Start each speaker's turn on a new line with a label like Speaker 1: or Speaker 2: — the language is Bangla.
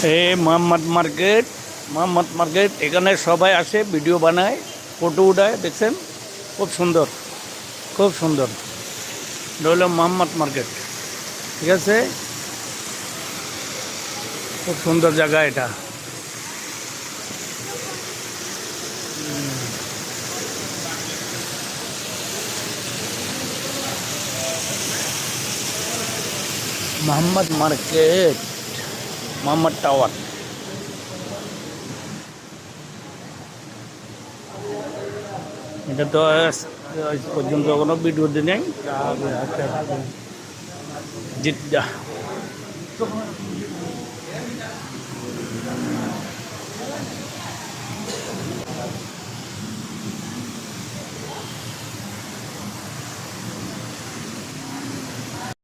Speaker 1: এই মোহাম্মদ মার্কেট এখানে সবাই আসে, ভিডিও বানায়, ফটো উঠায়। দেখছেন, খুব সুন্দর, খুব সুন্দর। এটা হলো মোহাম্মদ মার্কেট, ঠিক আছে। খুব সুন্দর জায়গা এটা। Mohammad market, Mohammad tower. এটা তো আজ পর্যন্ত কোনো ভিডিও দিই নাই। জিদ্দা।